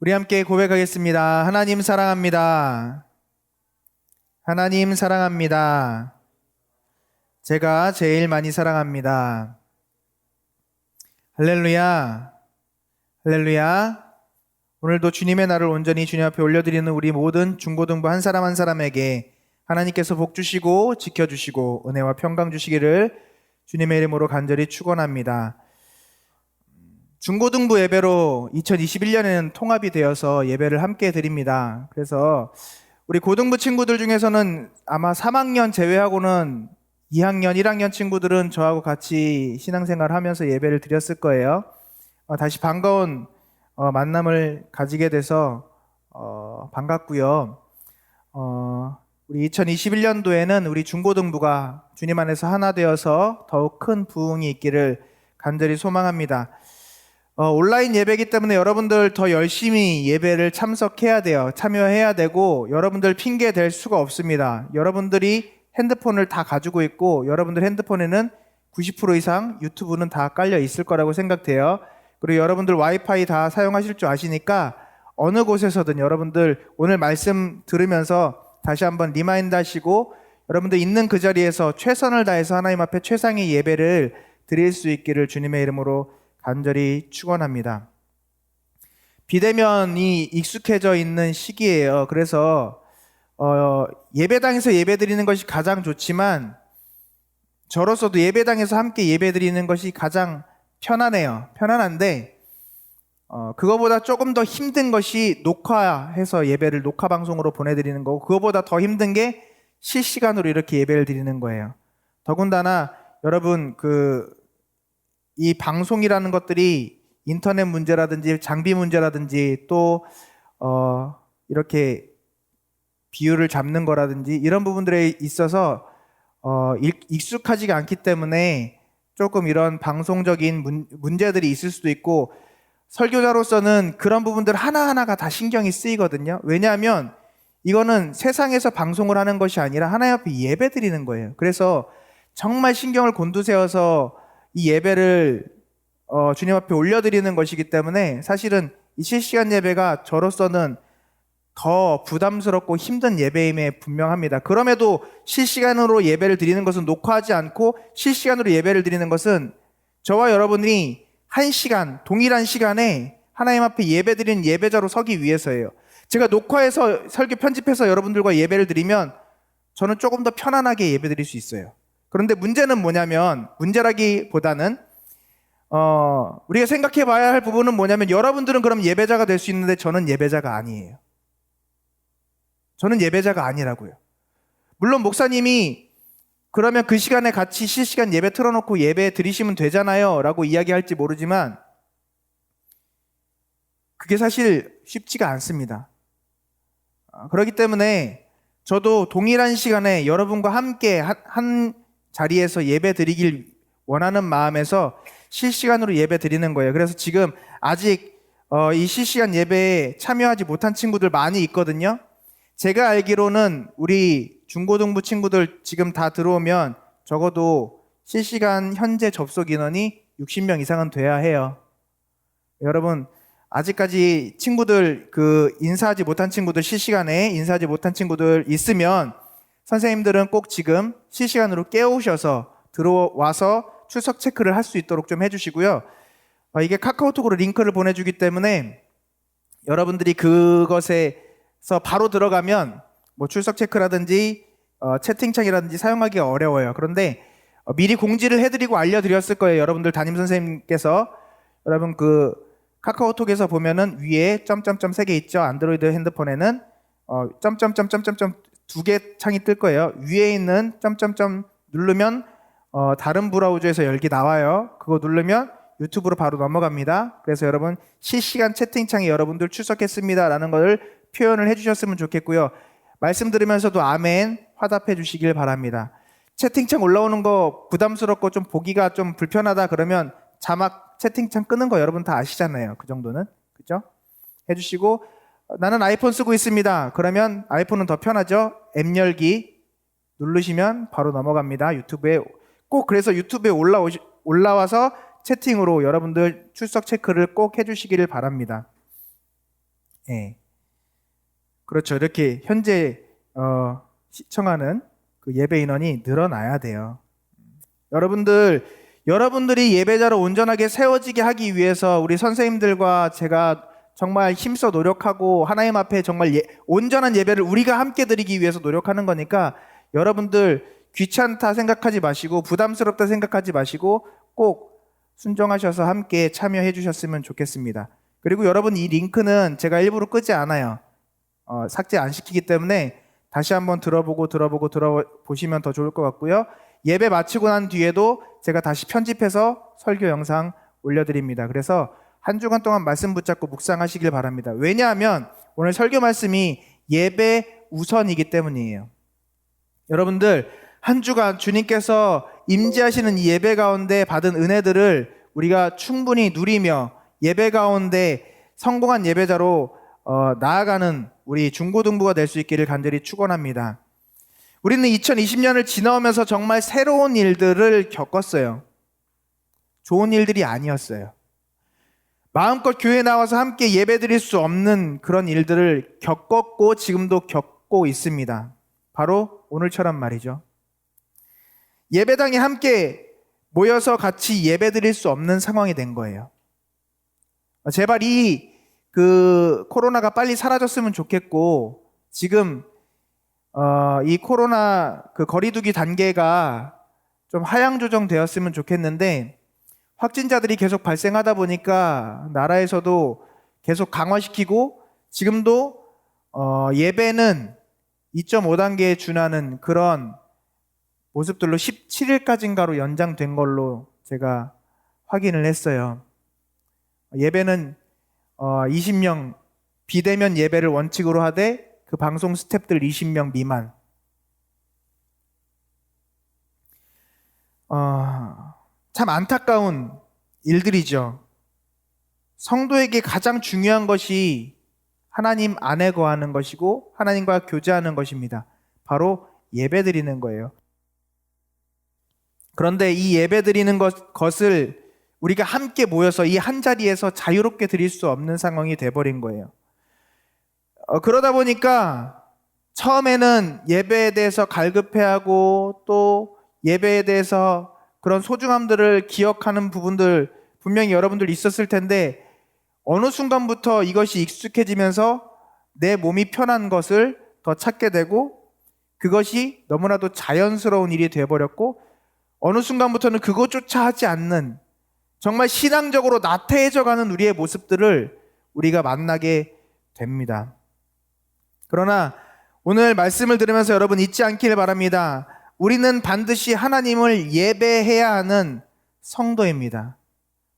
우리 함께 고백하겠습니다. 하나님 사랑합니다. 하나님 사랑합니다. 제가 제일 많이 사랑합니다. 할렐루야. 할렐루야. 오늘도 주님의 날을 온전히 주님 앞에 올려드리는 우리 모든 중고등부 한 사람 한 사람에게 하나님께서 복 주시고 지켜주시고 은혜와 평강 주시기를 주님의 이름으로 간절히 축원합니다. 중고등부 예배로 2021년에는 통합이 되어서 예배를 함께 드립니다. 그래서 우리 고등부 친구들 중에서는 아마 3학년 제외하고는 2학년, 1학년 친구들은 저하고 같이 신앙생활을 하면서 예배를 드렸을 거예요. 다시 반가운 만남을 가지게 돼서 반갑고요. 우리 2021년도에는 우리 중고등부가 주님 안에서 하나 되어서 더욱 큰 부흥이 있기를 간절히 소망합니다. 온라인 예배이기 때문에 여러분들 더 열심히 예배를 참석해야 돼요. 참여해야 되고 여러분들 핑계 댈 수가 없습니다. 여러분들이 핸드폰을 다 가지고 있고 여러분들 핸드폰에는 90% 이상 유튜브는 다 깔려 있을 거라고 생각돼요. 그리고 여러분들 와이파이 다 사용하실 줄 아시니까 어느 곳에서든 여러분들 오늘 말씀 들으면서 다시 한번 리마인드 하시고 여러분들 있는 그 자리에서 최선을 다해서 하나님 앞에 최상의 예배를 드릴 수 있기를 주님의 이름으로 간절히 축원합니다. 비대면이 익숙해져 있는 시기예요. 그래서 예배당에서 예배드리는 것이 가장 좋지만 저로서도 예배당에서 함께 예배드리는 것이 가장 편하네요. 편안한데 그거보다 조금 더 힘든 것이 녹화해서 예배를 녹화 방송으로 보내드리는 거고 그거보다 더 힘든 게 실시간으로 이렇게 예배를 드리는 거예요. 더군다나 여러분 이 방송이라는 것들이 인터넷 문제라든지 장비 문제라든지 또 이렇게 비율을 잡는 거라든지 이런 부분들에 있어서 익숙하지가 않기 때문에 조금 이런 방송적인 문제들이 있을 수도 있고 설교자로서는 그런 부분들 하나하나가 다 신경이 쓰이거든요. 왜냐하면 이거는 세상에서 방송을 하는 것이 아니라 하나님 앞에 예배 드리는 거예요. 그래서 정말 신경을 곤두세워서 이 예배를 주님 앞에 올려드리는 것이기 때문에 사실은 이 실시간 예배가 저로서는 더 부담스럽고 힘든 예배임에 분명합니다. 그럼에도 실시간으로 예배를 드리는 것은 녹화하지 않고 실시간으로 예배를 드리는 것은 저와 여러분이 한 시간, 동일한 시간에 하나님 앞에 예배 드리는 예배자로 서기 위해서예요. 제가 녹화해서 설교 편집해서 여러분들과 예배를 드리면 저는 조금 더 편안하게 예배 드릴 수 있어요. 그런데 문제는 뭐냐면 문제라기보다는 우리가 생각해 봐야 할 부분은 뭐냐면 여러분들은 그럼 예배자가 될 수 있는데 저는 예배자가 아니에요. 저는 예배자가 아니라고요. 물론 목사님이 그러면 그 시간에 같이 실시간 예배 틀어놓고 예배 드리시면 되잖아요 라고 이야기할지 모르지만 그게 사실 쉽지가 않습니다. 그렇기 때문에 저도 동일한 시간에 여러분과 함께 한 자리에서 예배 드리길 원하는 마음에서 실시간으로 예배 드리는 거예요. 그래서 지금 아직 이 실시간 예배에 참여하지 못한 친구들 많이 있거든요. 제가 알기로는 우리 중고등부 친구들 지금 다 들어오면 적어도 실시간 현재 접속 인원이 60명 이상은 돼야 해요. 여러분 아직까지 친구들 인사하지 못한 친구들 실시간에 인사하지 못한 친구들 있으면 선생님들은 꼭 지금 실시간으로 깨우셔서 들어와서 출석 체크를 할 수 있도록 좀 해주시고요. 이게 카카오톡으로 링크를 보내주기 때문에 여러분들이 그것에서 바로 들어가면 뭐 출석 체크라든지 채팅창이라든지 사용하기가 어려워요. 그런데 미리 공지를 해드리고 알려드렸을 거예요. 여러분들 담임선생님께서 여러분 카카오톡에서 보면은 위에 점점점 3개 있죠. 안드로이드 핸드폰에는 점점점 2개 창이 뜰 거예요. 위에 있는 점점점 누르면 다른 브라우저에서 열기 나와요. 그거 누르면 유튜브로 바로 넘어갑니다. 그래서 여러분 실시간 채팅창에 여러분들 출석했습니다 라는 것을 표현을 해주셨으면 좋겠고요. 말씀 들으면서도 아멘 화답해 주시길 바랍니다. 채팅창 올라오는 거 부담스럽고 좀 보기가 좀 불편하다 그러면 자막 채팅창 끄는 거 여러분 다 아시잖아요. 그 정도는. 그죠? 해주시고 나는 아이폰 쓰고 있습니다. 그러면 아이폰은 더 편하죠. 앱 열기 누르시면 바로 넘어갑니다. 유튜브에 꼭 그래서 유튜브에 올라와서 채팅으로 여러분들 출석 체크를 꼭 해주시기를 바랍니다. 예. 그렇죠. 이렇게 현재 시청하는 그 예배 인원이 늘어나야 돼요. 여러분들이 예배자로 온전하게 세워지게 하기 위해서 우리 선생님들과 제가 정말 힘써 노력하고 하나님 앞에 정말 온전한 예배를 우리가 함께 드리기 위해서 노력하는 거니까 여러분들 귀찮다 생각하지 마시고 부담스럽다 생각하지 마시고 꼭 순종하셔서 함께 참여해 주셨으면 좋겠습니다. 그리고 여러분 이 링크는 제가 일부러 끄지 않아요. 삭제 안 시키기 때문에 다시 한번 들어보시면 더 좋을 것 같고요. 예배 마치고 난 뒤에도 제가 다시 편집해서 설교 영상 올려드립니다. 그래서 한 주간 동안 말씀 붙잡고 묵상하시길 바랍니다. 왜냐하면 오늘 설교 말씀이 예배 우선이기 때문이에요. 여러분들 한 주간 주님께서 임재하시는 이 예배 가운데 받은 은혜들을 우리가 충분히 누리며 예배 가운데 성공한 예배자로 나아가는 우리 중고등부가 될 수 있기를 간절히 축원합니다. 우리는 2020년을 지나오면서 정말 새로운 일들을 겪었어요. 좋은 일들이 아니었어요. 마음껏 교회에 나와서 함께 예배드릴 수 없는 그런 일들을 겪었고 지금도 겪고 있습니다. 바로 오늘처럼 말이죠. 예배당에 함께 모여서 같이 예배드릴 수 없는 상황이 된 거예요. 제발 이 코로나가 빨리 사라졌으면 좋겠고 지금 이 코로나 거리두기 단계가 좀 하향 조정되었으면 좋겠는데 확진자들이 계속 발생하다 보니까 나라에서도 계속 강화시키고 지금도 예배는 2.5단계에 준하는 그런 모습들로 17일까지인가로 연장된 걸로 제가 확인을 했어요. 예배는 20명 비대면 예배를 원칙으로 하되 그 방송 스태프들 20명 미만. 참 안타까운 일들이죠. 성도에게 가장 중요한 것이 하나님 안에 거하는 것이고 하나님과 교제하는 것입니다. 바로 예배드리는 거예요. 그런데 이 예배드리는 것을 우리가 함께 모여서 이 한 자리에서 자유롭게 드릴 수 없는 상황이 돼버린 거예요. 그러다 보니까 처음에는 예배에 대해서 갈급해하고 또 예배에 대해서 그런 소중함들을 기억하는 부분들 분명히 여러분들 있었을 텐데 어느 순간부터 이것이 익숙해지면서 내 몸이 편한 것을 더 찾게 되고 그것이 너무나도 자연스러운 일이 되어버렸고 어느 순간부터는 그것조차 하지 않는 정말 신앙적으로 나태해져가는 우리의 모습들을 우리가 만나게 됩니다. 그러나 오늘 말씀을 들으면서 여러분 잊지 않기를 바랍니다. 우리는 반드시 하나님을 예배해야 하는 성도입니다.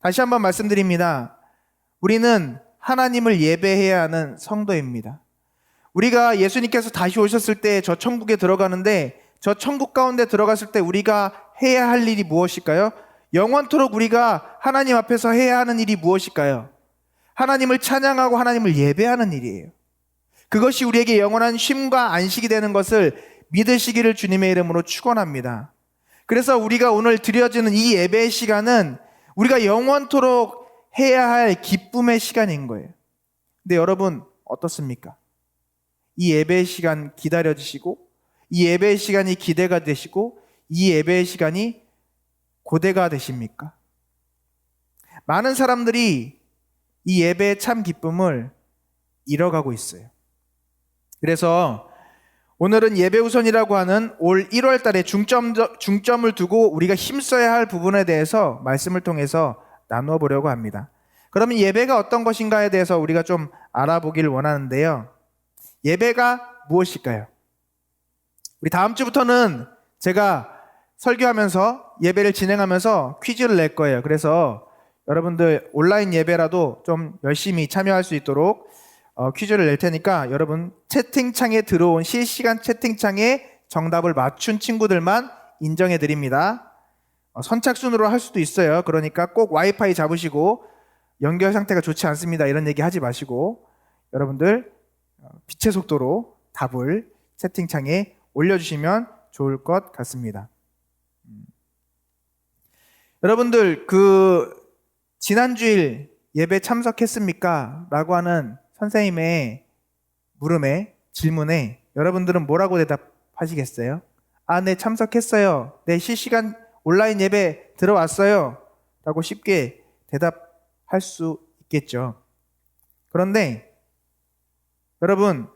다시 한번 말씀드립니다. 우리는 하나님을 예배해야 하는 성도입니다. 우리가 예수님께서 다시 오셨을 때 저 천국에 들어가는데 저 천국 가운데 들어갔을 때 우리가 해야 할 일이 무엇일까요? 영원토록 우리가 하나님 앞에서 해야 하는 일이 무엇일까요? 하나님을 찬양하고 하나님을 예배하는 일이에요. 그것이 우리에게 영원한 쉼과 안식이 되는 것을 믿으시기를 주님의 이름으로 축원합니다. 그래서 우리가 오늘 드려지는 이 예배의 시간은 우리가 영원토록 해야 할 기쁨의 시간인 거예요. 근데 여러분 어떻습니까? 이 예배의 시간 기다려지시고 이 예배의 시간이 기대가 되시고 이 예배의 시간이 고대가 되십니까? 많은 사람들이 이 예배의 참 기쁨을 잃어가고 있어요. 그래서 오늘은 예배 우선이라고 하는 올 1월 달에 중점을 두고 우리가 힘써야 할 부분에 대해서 말씀을 통해서 나누어 보려고 합니다. 그러면 예배가 어떤 것인가에 대해서 우리가 좀 알아보길 원하는데요. 예배가 무엇일까요? 우리 다음 주부터는 제가 설교하면서 예배를 진행하면서 퀴즈를 낼 거예요. 그래서 여러분들 온라인 예배라도 좀 열심히 참여할 수 있도록 퀴즈를 낼 테니까 여러분 채팅창에 들어온 실시간 채팅창에 정답을 맞춘 친구들만 인정해 드립니다. 선착순으로 할 수도 있어요. 그러니까 꼭 와이파이 잡으시고 연결 상태가 좋지 않습니다. 이런 얘기 하지 마시고 여러분들 빛의 속도로 답을 채팅창에 올려주시면 좋을 것 같습니다. 여러분들 지난주일 예배 참석했습니까? 라고 하는 선생님의 물음에, 질문에 여러분들은 뭐라고 대답하시겠어요? 아, 네, 참석했어요. 네, 실시간 온라인 예배 들어왔어요. 라고 쉽게 대답할 수 있겠죠. 그런데 여러분,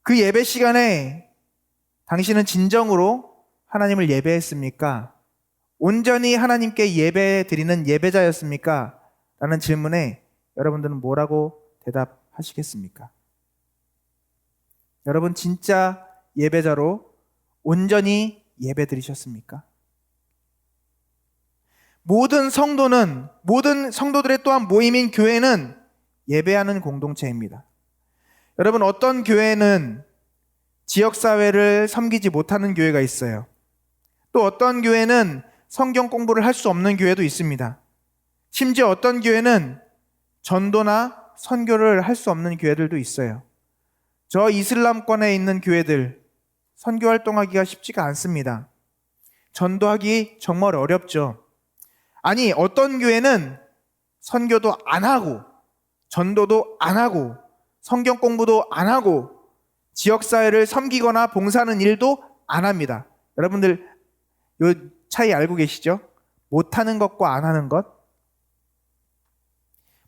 그 예배 시간에 당신은 진정으로 하나님을 예배했습니까? 온전히 하나님께 예배 드리는 예배자였습니까? 라는 질문에 여러분들은 뭐라고 대답하시겠습니까? 여러분 진짜 예배자로 온전히 예배 드리셨습니까? 모든 성도들의 또한 모임인 교회는 예배하는 공동체입니다. 여러분, 어떤 교회는 지역사회를 섬기지 못하는 교회가 있어요. 또 어떤 교회는 성경 공부를 할 수 없는 교회도 있습니다. 심지어 어떤 교회는 전도나 선교를 할 수 없는 교회들도 있어요. 저 이슬람권에 있는 교회들, 선교 활동하기가 쉽지가 않습니다. 전도하기 정말 어렵죠. 아니, 어떤 교회는 선교도 안 하고, 전도도 안 하고, 성경 공부도 안 하고, 지역사회를 섬기거나 봉사하는 일도 안 합니다. 여러분들 요 차이 알고 계시죠? 못하는 것과 안 하는 것.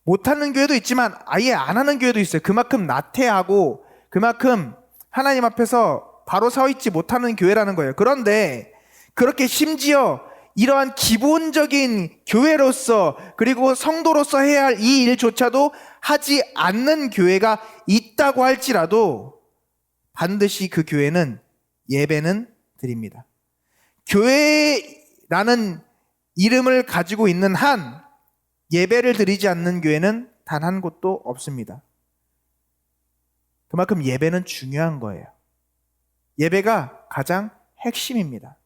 못하는 교회도 있지만 아예 안 하는 교회도 있어요. 그만큼 나태하고 그만큼 하나님 앞에서 바로 서 있지 못하는 교회라는 거예요. 그런데 그렇게 심지어 이러한 기본적인 교회로서 그리고 성도로서 해야 할 이 일조차도 하지 않는 교회가 있다고 할지라도 반드시 그 교회는 예배는 드립니다. 교회라는 이름을 가지고 있는 한 예배를 드리지 않는 교회는 단 한 곳도 없습니다. 그만큼 예배는 중요한 거예요. 예배가 가장 핵심입니다.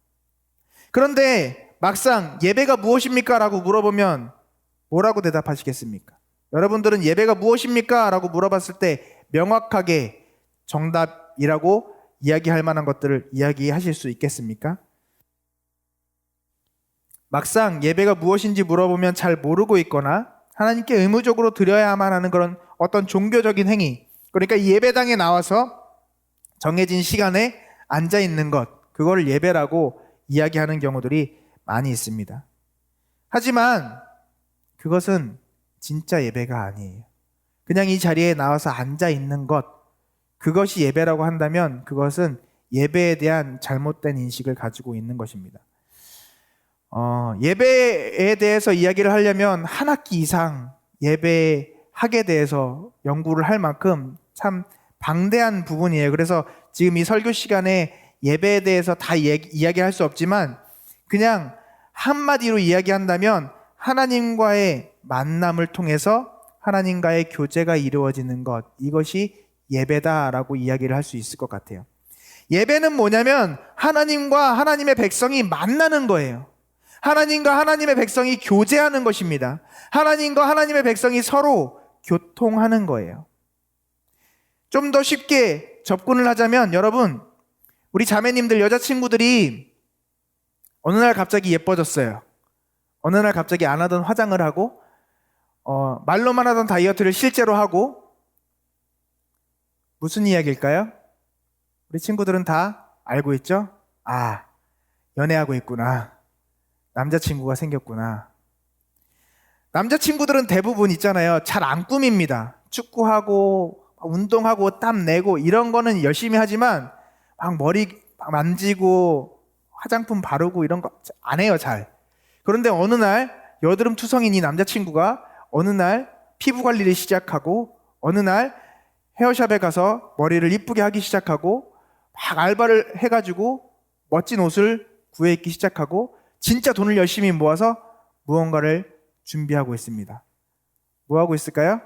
그런데 막상 예배가 무엇입니까? 라고 물어보면 뭐라고 대답하시겠습니까? 여러분들은 예배가 무엇입니까? 라고 물어봤을 때 명확하게 정답이라고 이야기할 만한 것들을 이야기하실 수 있겠습니까? 막상 예배가 무엇인지 물어보면 잘 모르고 있거나 하나님께 의무적으로 드려야만 하는 그런 어떤 종교적인 행위, 그러니까 예배당에 나와서 정해진 시간에 앉아 있는 것, 그거를 예배라고 이야기하는 경우들이 많이 있습니다. 하지만 그것은 진짜 예배가 아니에요. 그냥 이 자리에 나와서 앉아 있는 것, 그것이 예배라고 한다면 그것은 예배에 대한 잘못된 인식을 가지고 있는 것입니다. 예배에 대해서 이야기를 하려면 한 학기 이상 예배학에 대해서 연구를 할 만큼 참 방대한 부분이에요. 그래서 지금 이 설교 시간에 예배에 대해서 다 이야기할 수 없지만 그냥 한마디로 이야기한다면 하나님과의 만남을 통해서 하나님과의 교제가 이루어지는 것, 이것이 예배다라고 이야기를 할 수 있을 것 같아요. 예배는 뭐냐면 하나님과 하나님의 백성이 만나는 거예요. 하나님과 하나님의 백성이 교제하는 것입니다. 하나님과 하나님의 백성이 서로 교통하는 거예요. 좀 더 쉽게 접근을 하자면 여러분, 우리 자매님들, 여자친구들이 어느 날 갑자기 예뻐졌어요. 어느 날 갑자기 안 하던 화장을 하고 말로만 하던 다이어트를 실제로 하고, 무슨 이야기일까요? 우리 친구들은 다 알고 있죠? 아, 연애하고 있구나. 남자친구가 생겼구나. 남자친구들은 대부분 있잖아요. 잘 안 꾸밉니다. 축구하고 운동하고 땀 내고 이런 거는 열심히 하지만 막 머리 만지고 화장품 바르고 이런 거 안 해요, 잘. 그런데 어느 날 여드름 투성인 이 남자친구가 어느 날 피부 관리를 시작하고 어느 날 헤어샵에 가서 머리를 이쁘게 하기 시작하고 막 알바를 해가지고 멋진 옷을 구해 입기 시작하고 진짜 돈을 열심히 모아서 무언가를 준비하고 있습니다. 뭐 하고 있을까요?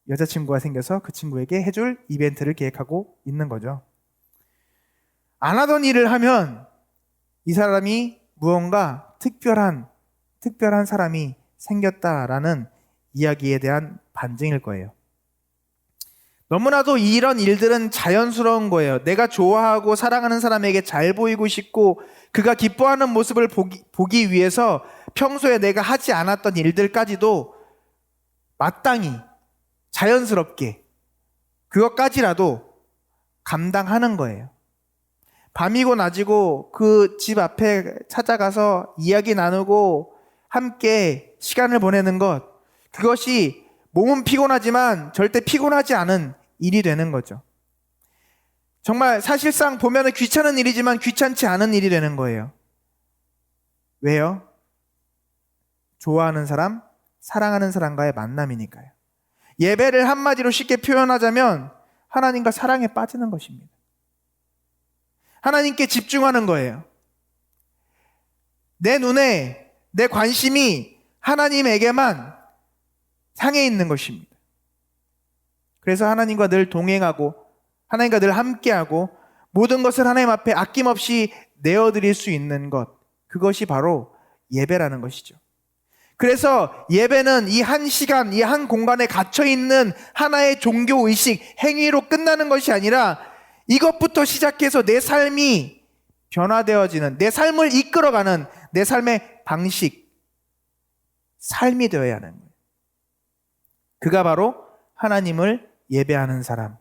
여자친구가 생겨서 그 친구에게 해줄 이벤트를 계획하고 있는 거죠. 안 하던 일을 하면 이 사람이 무언가 특별한 사람이 생겼다라는 이야기에 대한 반증일 거예요. 너무나도 이런 일들은 자연스러운 거예요. 내가 좋아하고 사랑하는 사람에게 잘 보이고 싶고 그가 기뻐하는 모습을 보기 위해서 평소에 내가 하지 않았던 일들까지도 마땅히 자연스럽게 그것까지라도 감당하는 거예요. 밤이고 낮이고 그 집 앞에 찾아가서 이야기 나누고 함께 시간을 보내는 것, 그것이 몸은 피곤하지만 절대 피곤하지 않은 일이 되는 거죠. 정말 사실상 보면 귀찮은 일이지만 귀찮지 않은 일이 되는 거예요. 왜요? 좋아하는 사람, 사랑하는 사람과의 만남이니까요. 예배를 한마디로 쉽게 표현하자면 하나님과 사랑에 빠지는 것입니다. 하나님께 집중하는 거예요. 내 눈에 내 관심이 하나님에게만 향해 있는 것입니다. 그래서 하나님과 늘 동행하고 하나님과 늘 함께하고 모든 것을 하나님 앞에 아낌없이 내어드릴 수 있는 것, 그것이 바로 예배라는 것이죠. 그래서 예배는 이 한 시간, 이 한 공간에 갇혀있는 하나의 종교의식, 행위로 끝나는 것이 아니라 이것부터 시작해서 내 삶이 변화되어지는, 내 삶을 이끌어가는 내 삶의 방식, 삶이 되어야 하는 거예요. 그가 바로 하나님을 예배하는 사람,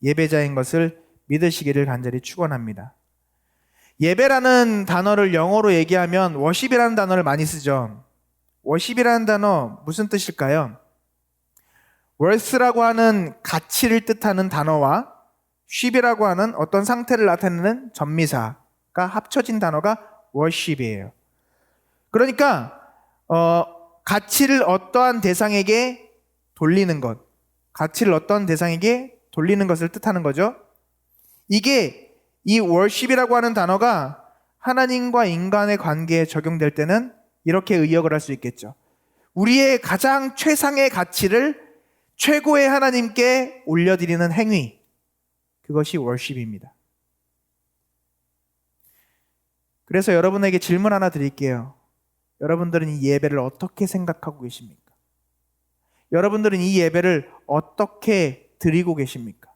예배자인 것을 믿으시기를 간절히 축원합니다. 예배라는 단어를 영어로 얘기하면 워십이라는 단어를 많이 쓰죠. 워십이라는 단어 무슨 뜻일까요? worth라고 하는 가치를 뜻하는 단어와 쉽이라고 하는 어떤 상태를 나타내는 전미사가 합쳐진 단어가 worship이에요. 그러니까 가치를 어떠한 대상에게 돌리는 것, 가치를 어떤 대상에게 돌리는 것을 뜻하는 거죠. 이게 이 worship이라고 하는 단어가 하나님과 인간의 관계에 적용될 때는 이렇게 의역을 할 수 있겠죠. 우리의 가장 최상의 가치를 최고의 하나님께 올려드리는 행위, 그것이 worship입니다. 그래서 여러분에게 질문 하나 드릴게요. 여러분들은 이 예배를 어떻게 생각하고 계십니까? 여러분들은 이 예배를 어떻게 드리고 계십니까?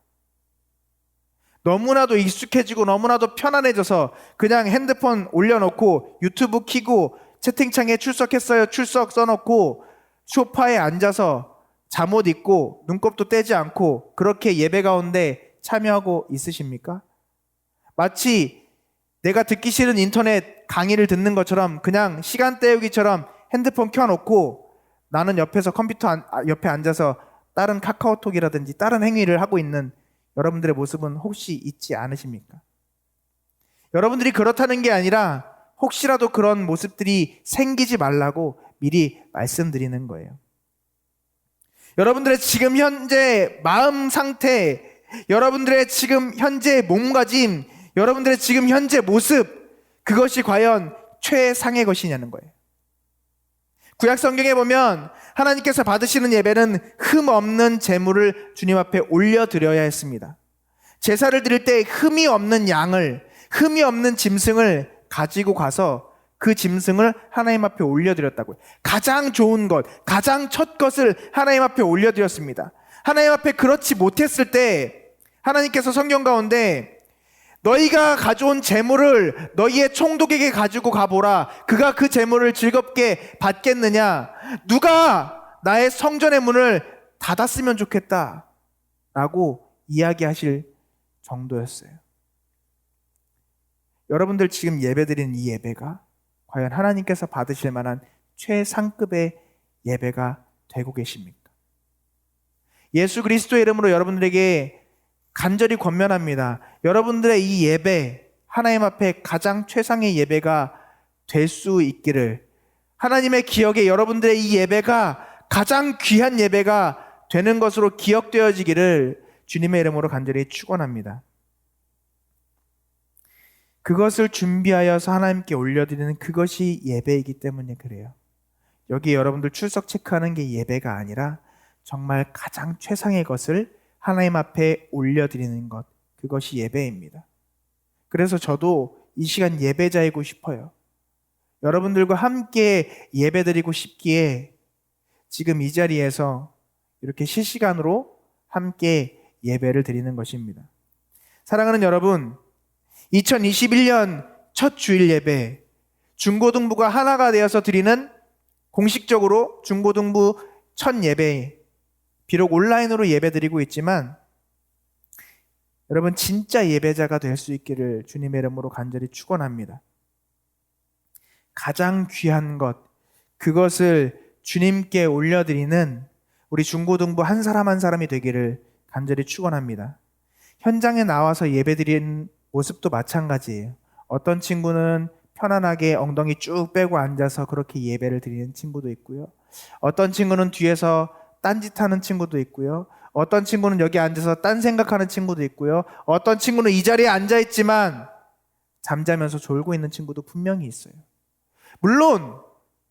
너무나도 익숙해지고 너무나도 편안해져서 그냥 핸드폰 올려놓고 유튜브 켜고 채팅창에 출석했어요, 출석 써놓고 소파에 앉아서 잠옷 입고 눈곱도 떼지 않고 그렇게 예배 가운데 참여하고 있으십니까? 마치 내가 듣기 싫은 인터넷 강의를 듣는 것처럼 그냥 시간 때우기처럼 핸드폰 켜놓고 나는 옆에서 컴퓨터 옆에 앉아서 다른 카카오톡이라든지 다른 행위를 하고 있는 여러분들의 모습은 혹시 있지 않으십니까? 여러분들이 그렇다는 게 아니라 혹시라도 그런 모습들이 생기지 말라고 미리 말씀드리는 거예요. 여러분들의 지금 현재 마음 상태, 여러분들의 지금 현재 몸가짐, 여러분들의 지금 현재 모습, 그것이 과연 최상의 것이냐는 거예요. 구약 성경에 보면 하나님께서 받으시는 예배는 흠 없는 제물을 주님 앞에 올려드려야 했습니다. 제사를 드릴 때 흠이 없는 양을, 흠이 없는 짐승을 가지고 가서 그 짐승을 하나님 앞에 올려드렸다고요. 가장 좋은 것, 가장 첫 것을 하나님 앞에 올려드렸습니다. 하나님 앞에 그렇지 못했을 때 하나님께서 성경 가운데 너희가 가져온 재물을 너희의 총독에게 가지고 가보라. 그가 그 재물을 즐겁게 받겠느냐? 누가 나의 성전의 문을 닫았으면 좋겠다 라고 이야기하실 정도였어요. 여러분들 지금 예배드리는 이 예배가 과연 하나님께서 받으실 만한 최상급의 예배가 되고 계십니까? 예수 그리스도의 이름으로 여러분들에게 간절히 권면합니다. 여러분들의 이 예배, 하나님 앞에 가장 최상의 예배가 될 수 있기를, 하나님의 기억에 여러분들의 이 예배가 가장 귀한 예배가 되는 것으로 기억되어지기를 주님의 이름으로 간절히 축원합니다. 그것을 준비하여서 하나님께 올려드리는 그것이 예배이기 때문에 그래요. 여기 여러분들 출석 체크하는 게 예배가 아니라 정말 가장 최상의 것을 하나님 앞에 올려드리는 것, 그것이 예배입니다. 그래서 저도 이 시간 예배자이고 싶어요. 여러분들과 함께 예배드리고 싶기에 지금 이 자리에서 이렇게 실시간으로 함께 예배를 드리는 것입니다. 사랑하는 여러분, 2021년 첫 주일 예배, 중고등부가 하나가 되어서 드리는 공식적으로 중고등부 첫 예배, 비록 온라인으로 예배드리고 있지만 여러분 진짜 예배자가 될 수 있기를 주님의 이름으로 간절히 축원합니다. 가장 귀한 것, 그것을 주님께 올려드리는 우리 중고등부 한 사람 한 사람이 되기를 간절히 축원합니다. 현장에 나와서 예배드리는 모습도 마찬가지예요. 어떤 친구는 편안하게 엉덩이 쭉 빼고 앉아서 그렇게 예배를 드리는 친구도 있고요. 어떤 친구는 뒤에서 딴짓하는 친구도 있고요. 어떤 친구는 여기 앉아서 딴 생각하는 친구도 있고요. 어떤 친구는 이 자리에 앉아있지만 잠자면서 졸고 있는 친구도 분명히 있어요. 물론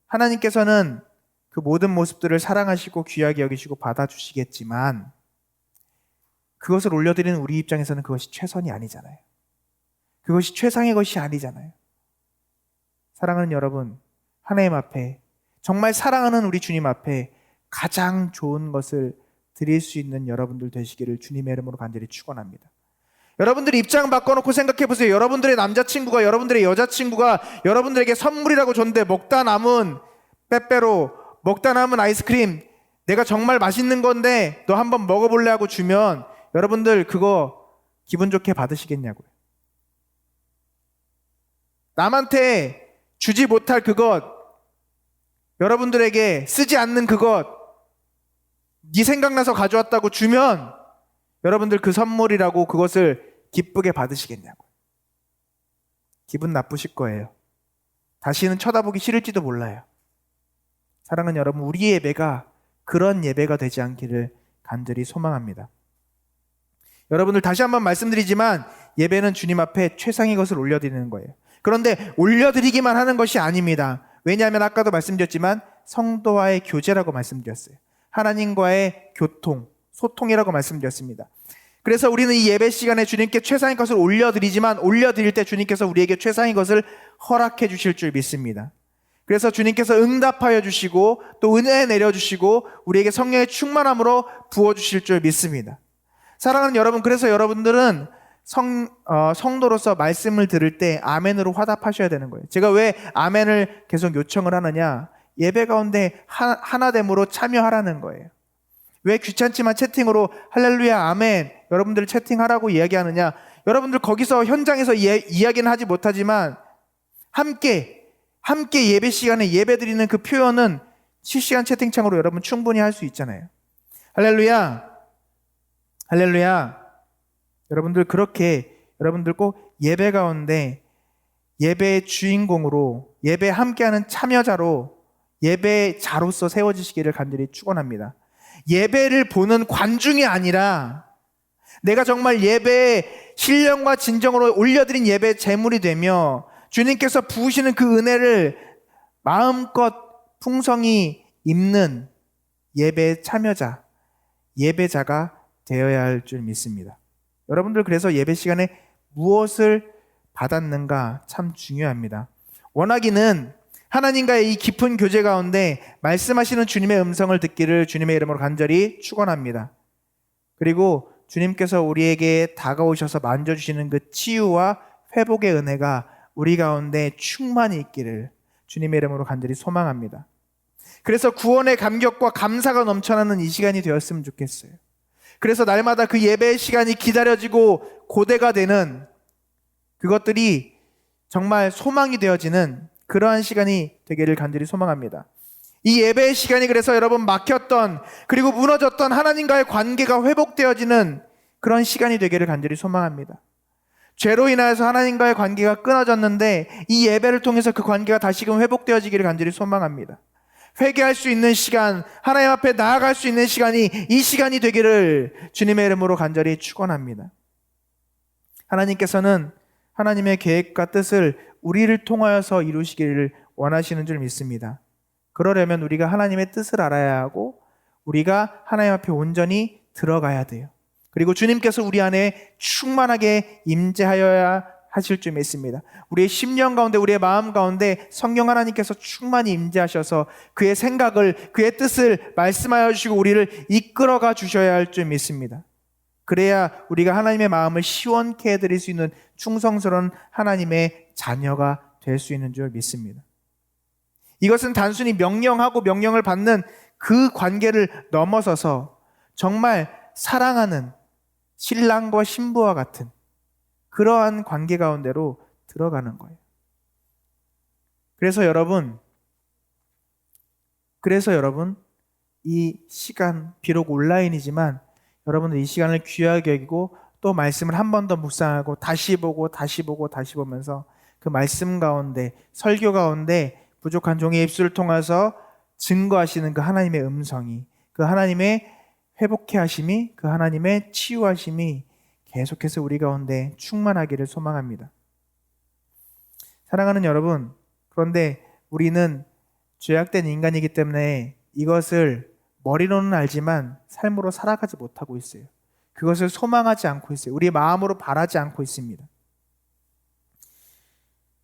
하나님께서는 그 모든 모습들을 사랑하시고 귀하게 여기시고 받아주시겠지만 그것을 올려드리는 우리 입장에서는 그것이 최선이 아니잖아요. 그것이 최상의 것이 아니잖아요. 사랑하는 여러분, 하나님 앞에, 정말 사랑하는 우리 주님 앞에 가장 좋은 것을 드릴 수 있는 여러분들 되시기를 주님의 이름으로 간절히 축원합니다. 여러분들이 입장 바꿔놓고 생각해 보세요. 여러분들의 남자친구가, 여러분들의 여자친구가 여러분들에게 선물이라고 줬는데 먹다 남은 빼빼로, 먹다 남은 아이스크림, 내가 정말 맛있는 건데 너 한번 먹어볼래 하고 주면 여러분들 그거 기분 좋게 받으시겠냐고요. 남한테 주지 못할 그것, 여러분들에게 쓰지 않는 그것, 네 생각나서 가져왔다고 주면 여러분들 그 선물이라고 그것을 기쁘게 받으시겠냐고요. 기분 나쁘실 거예요. 다시는 쳐다보기 싫을지도 몰라요. 사랑하는 여러분, 우리의 예배가 그런 예배가 되지 않기를 간절히 소망합니다. 여러분들 다시 한번 말씀드리지만 예배는 주님 앞에 최상의 것을 올려드리는 거예요. 그런데 올려드리기만 하는 것이 아닙니다. 왜냐하면 아까도 말씀드렸지만 성도와의 교제라고 말씀드렸어요. 하나님과의 교통, 소통이라고 말씀드렸습니다. 그래서 우리는 이 예배 시간에 주님께 최상의 것을 올려드리지만 올려드릴 때 주님께서 우리에게 최상의 것을 허락해 주실 줄 믿습니다. 그래서 주님께서 응답하여 주시고 또 은혜 내려주시고 우리에게 성령의 충만함으로 부어주실 줄 믿습니다. 사랑하는 여러분, 그래서 여러분들은 성도로서 말씀을 들을 때 아멘으로 화답하셔야 되는 거예요. 제가 왜 아멘을 계속 요청을 하느냐? 예배 가운데 하나됨으로 참여하라는 거예요. 왜 귀찮지만 채팅으로 할렐루야 아멘 여러분들 채팅하라고 이야기하느냐? 여러분들 거기서 현장에서 이야기는 하지 못하지만 함께 예배 시간에 예배 드리는 그 표현은 실시간 채팅창으로 여러분 충분히 할 수 있잖아요. 할렐루야 할렐루야. 여러분들 그렇게 여러분들 꼭 예배 가운데 예배의 주인공으로 예배 함께하는 참여자로 예배자로서 세워지시기를 간절히 축원합니다. 예배를 보는 관중이 아니라 내가 정말 예배의 신령과 진정으로 올려드린 예배 제물이 되며 주님께서 부으시는 그 은혜를 마음껏 풍성히 입는 예배의 참여자, 예배자가 되어야 할 줄 믿습니다. 여러분들 그래서 예배 시간에 무엇을 받았는가 참 중요합니다. 원하기는 하나님과의 이 깊은 교제 가운데 말씀하시는 주님의 음성을 듣기를 주님의 이름으로 간절히 축원합니다. 그리고 주님께서 우리에게 다가오셔서 만져주시는 그 치유와 회복의 은혜가 우리 가운데 충만히 있기를 주님의 이름으로 간절히 소망합니다. 그래서 구원의 감격과 감사가 넘쳐나는 이 시간이 되었으면 좋겠어요. 그래서 날마다 그 예배의 시간이 기다려지고 고대가 되는 그것들이 정말 소망이 되어지는 그러한 시간이 되기를 간절히 소망합니다. 이 예배의 시간이 그래서 여러분 막혔던 그리고 무너졌던 하나님과의 관계가 회복되어지는 그런 시간이 되기를 간절히 소망합니다. 죄로 인하여서 하나님과의 관계가 끊어졌는데 이 예배를 통해서 그 관계가 다시금 회복되어지기를 간절히 소망합니다. 회개할 수 있는 시간, 하나님 앞에 나아갈 수 있는 시간이 이 시간이 되기를 주님의 이름으로 간절히 축원합니다. 하나님께서는 하나님의 계획과 뜻을 우리를 통하여서 이루시기를 원하시는 줄 믿습니다. 그러려면 우리가 하나님의 뜻을 알아야 하고 우리가 하나님 앞에 온전히 들어가야 돼요. 그리고 주님께서 우리 안에 충만하게 임재하여야 하실 줄 믿습니다. 우리의 심령 가운데 우리의 마음 가운데 성령 하나님께서 충만히 임재하셔서 그의 생각을 그의 뜻을 말씀하여 주시고 우리를 이끌어가 주셔야 할 줄 믿습니다. 그래야 우리가 하나님의 마음을 시원케 해드릴 수 있는 충성스러운 하나님의 자녀가 될 수 있는 줄 믿습니다. 이것은 단순히 명령하고 명령을 받는 그 관계를 넘어서서 정말 사랑하는 신랑과 신부와 같은 그러한 관계 가운데로 들어가는 거예요. 그래서 여러분, 이 시간, 비록 온라인이지만 여러분들 이 시간을 귀하게 여기고 또 말씀을 한 번 더 묵상하고 다시 보고 다시 보면서 그 말씀 가운데, 설교 가운데 부족한 종의 입술을 통해서 증거하시는 그 하나님의 음성이, 그 하나님의 회복해 하심이, 그 하나님의 치유하심이 계속해서 우리 가운데 충만하기를 소망합니다. 사랑하는 여러분, 그런데 우리는 죄악된 인간이기 때문에 이것을 머리로는 알지만 삶으로 살아가지 못하고 있어요. 그것을 소망하지 않고 있어요. 우리 마음으로 바라지 않고 있습니다.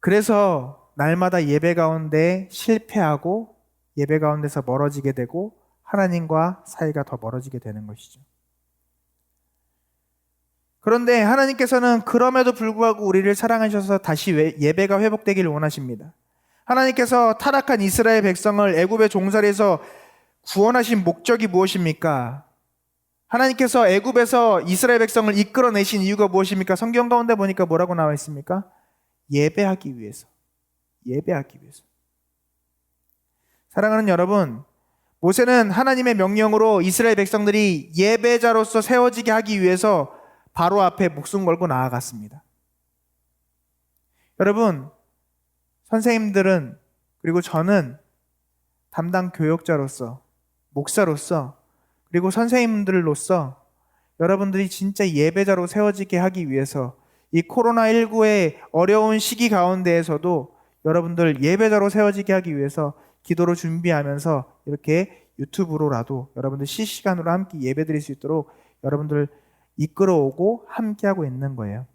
그래서 날마다 예배 가운데 실패하고 예배 가운데서 멀어지게 되고 하나님과 사이가 더 멀어지게 되는 것이죠. 그런데 하나님께서는 그럼에도 불구하고 우리를 사랑하셔서 다시 예배가 회복되기를 원하십니다. 하나님께서 타락한 이스라엘 백성을 애굽의 종살이에서 구원하신 목적이 무엇입니까? 하나님께서 애굽에서 이스라엘 백성을 이끌어내신 이유가 무엇입니까? 성경 가운데 보니까 뭐라고 나와 있습니까? 예배하기 위해서. 예배하기 위해서. 사랑하는 여러분, 모세는 하나님의 명령으로 이스라엘 백성들이 예배자로서 세워지게 하기 위해서 바로 앞에 목숨 걸고 나아갔습니다. 여러분, 선생님들은, 그리고 저는 담당 교역자로서, 목사로서, 그리고 선생님들로서 여러분들이 진짜 예배자로 세워지게 하기 위해서 이 코로나19의 어려운 시기 가운데에서도 여러분들 예배자로 세워지게 하기 위해서 기도로 준비하면서 이렇게 유튜브로라도 여러분들 실시간으로 함께 예배 드릴 수 있도록 여러분들 이끌어오고 함께하고 있는 거예요.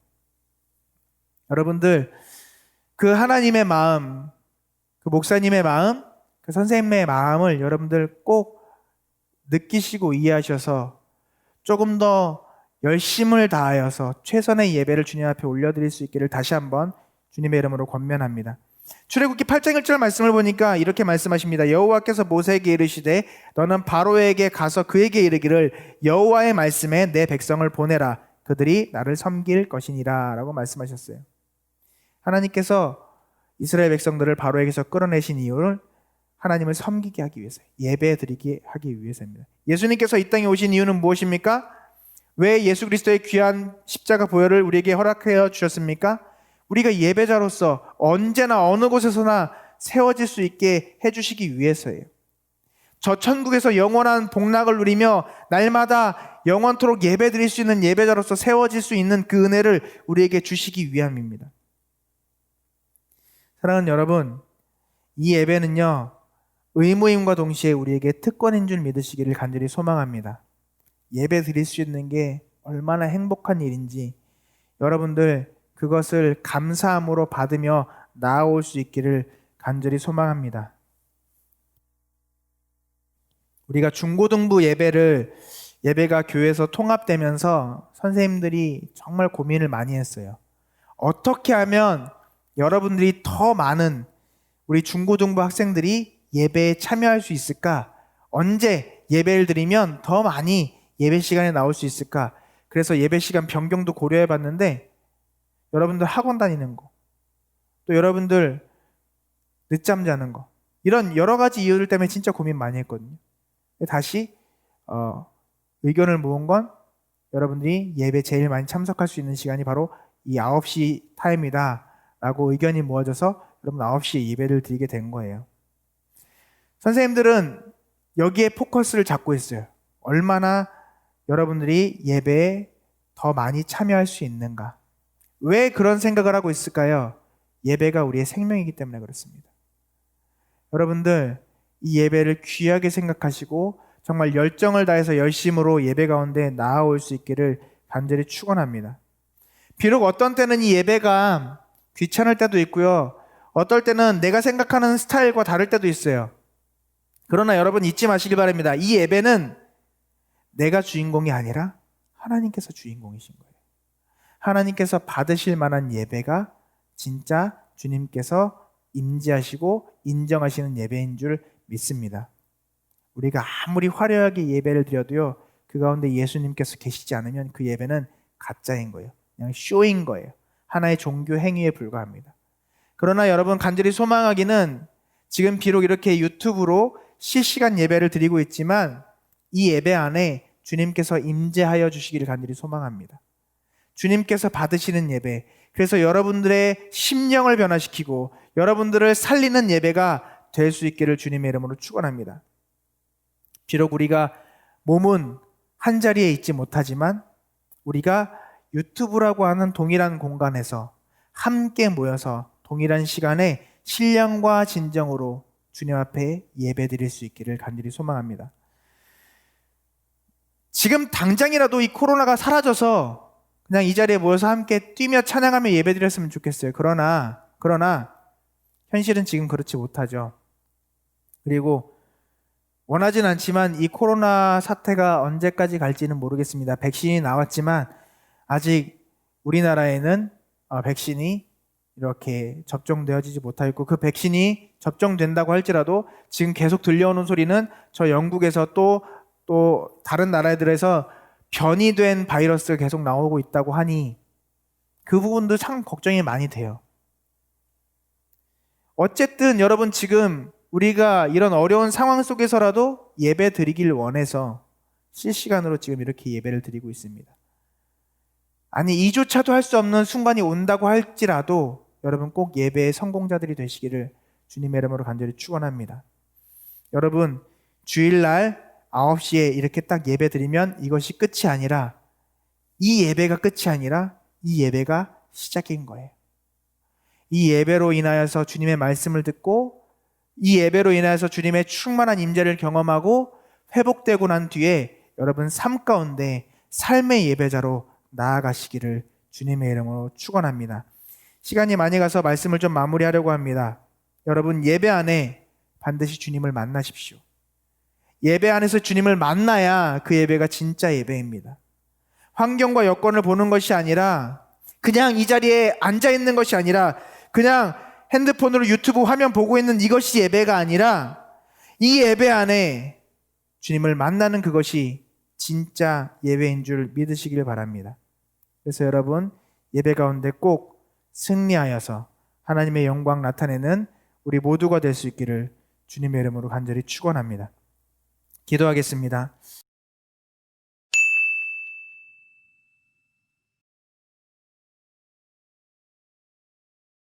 여러분들 그 하나님의 마음, 그 목사님의 마음, 그 선생님의 마음을 여러분들 꼭 느끼시고 이해하셔서 조금 더 열심을 다하여서 최선의 예배를 주님 앞에 올려드릴 수 있기를 다시 한번 주님의 이름으로 권면합니다. 출애굽기 8장 1절 말씀을 보니까 이렇게 말씀하십니다. 여호와께서 모세에게 이르시되 너는 바로에게 가서 그에게 이르기를 여호와의 말씀에 내 백성을 보내라. 그들이 나를 섬길 것이니라 라고 말씀하셨어요. 하나님께서 이스라엘 백성들을 바로에게서 끌어내신 이유를 하나님을 섬기게 하기 위해서, 예배 드리게 하기 위해서입니다. 예수님께서 이 땅에 오신 이유는 무엇입니까? 왜 예수 그리스도의 귀한 십자가 보혈을 우리에게 허락하여 주셨습니까? 우리가 예배자로서 언제나 어느 곳에서나 세워질 수 있게 해주시기 위해서예요. 저 천국에서 영원한 복락을 누리며 날마다 영원토록 예배 드릴 수 있는 예배자로서 세워질 수 있는 그 은혜를 우리에게 주시기 위함입니다. 사랑하는 여러분, 이 예배는요, 의무임과 동시에 우리에게 특권인 줄 믿으시기를 간절히 소망합니다. 예배 드릴 수 있는 게 얼마나 행복한 일인지 여러분들 그것을 감사함으로 받으며 나아올 수 있기를 간절히 소망합니다. 우리가 중고등부 예배가 교회에서 통합되면서 선생님들이 정말 고민을 많이 했어요. 어떻게 하면 여러분들이 더 많은 우리 중고등부 학생들이 예배에 참여할 수 있을까? 언제 예배를 드리면 더 많이 예배 시간에 나올 수 있을까? 그래서 예배 시간 변경도 고려해 봤는데 여러분들 학원 다니는 거, 또 여러분들 늦잠 자는 거, 이런 여러 가지 이유들 때문에 진짜 고민 많이 했거든요. 다시 의견을 모은 건 여러분들이 예배 제일 많이 참석할 수 있는 시간이 바로 이 9시 타임이다 라고 의견이 모아져서 여러분 9시에 예배를 드리게 된 거예요. 선생님들은 여기에 포커스를 잡고 있어요. 얼마나 여러분들이 예배에 더 많이 참여할 수 있는가. 왜 그런 생각을 하고 있을까요? 예배가 우리의 생명이기 때문에 그렇습니다. 여러분들 이 예배를 귀하게 생각하시고 정말 열정을 다해서 열심으로 예배 가운데 나아올 수 있기를 간절히 축원합니다. 비록 어떤 때는 이 예배가 귀찮을 때도 있고요. 어떨 때는 내가 생각하는 스타일과 다를 때도 있어요. 그러나 여러분 잊지 마시길 바랍니다. 이 예배는 내가 주인공이 아니라 하나님께서 주인공이신 거예요. 하나님께서 받으실 만한 예배가 진짜 주님께서 임재하시고 인정하시는 예배인 줄 믿습니다. 우리가 아무리 화려하게 예배를 드려도요, 그 가운데 예수님께서 계시지 않으면 그 예배는 가짜인 거예요. 그냥 쇼인 거예요. 하나의 종교 행위에 불과합니다. 그러나 여러분 간절히 소망하기는 지금 비록 이렇게 유튜브로 실시간 예배를 드리고 있지만 이 예배 안에 주님께서 임재하여 주시기를 간절히 소망합니다. 주님께서 받으시는 예배, 그래서 여러분들의 심령을 변화시키고 여러분들을 살리는 예배가 될 수 있기를 주님의 이름으로 축원합니다. 비록 우리가 몸은 한 자리에 있지 못하지만 우리가 유튜브라고 하는 동일한 공간에서 함께 모여서 동일한 시간에 신령과 진정으로 주님 앞에 예배드릴 수 있기를 간절히 소망합니다. 지금 당장이라도 이 코로나가 사라져서 그냥 이 자리에 모여서 함께 뛰며 찬양하며 예배드렸으면 좋겠어요. 그러나 현실은 지금 그렇지 못하죠. 그리고 원하진 않지만 이 코로나 사태가 언제까지 갈지는 모르겠습니다. 백신이 나왔지만 아직 우리나라에는 백신이 이렇게 접종되어지지 못하고 그 백신이 접종된다고 할지라도 지금 계속 들려오는 소리는 저 영국에서 또 다른 나라들에서 변이된 바이러스가 계속 나오고 있다고 하니 그 부분도 참 걱정이 많이 돼요. 어쨌든 여러분 지금 우리가 이런 어려운 상황 속에서라도 예배 드리길 원해서 실시간으로 지금 이렇게 예배를 드리고 있습니다. 아니 이조차도 할 수 없는 순간이 온다고 할지라도 여러분 꼭 예배의 성공자들이 되시기를 주님의 이름으로 간절히 축원합니다. 여러분 주일날 9시에 이렇게 딱 예배 드리면 이것이 끝이 아니라 이 예배가 끝이 아니라 이 예배가 시작인 거예요. 이 예배로 인하여서 주님의 말씀을 듣고 이 예배로 인하여서 주님의 충만한 임재를 경험하고 회복되고 난 뒤에 여러분 삶 가운데 삶의 예배자로 나아가시기를 주님의 이름으로 축원합니다. 시간이 많이 가서 말씀을 좀 마무리하려고 합니다. 여러분 예배 안에 반드시 주님을 만나십시오. 예배 안에서 주님을 만나야 그 예배가 진짜 예배입니다. 환경과 여건을 보는 것이 아니라 그냥 이 자리에 앉아 있는 것이 아니라 그냥 핸드폰으로 유튜브 화면 보고 있는 이것이 예배가 아니라 이 예배 안에 주님을 만나는 그것이 진짜 예배인 줄 믿으시길 바랍니다. 그래서 여러분 예배 가운데 꼭 승리하여서 하나님의 영광 나타내는 우리 모두가 될 수 있기를 주님의 이름으로 간절히 축원합니다. 기도하겠습니다.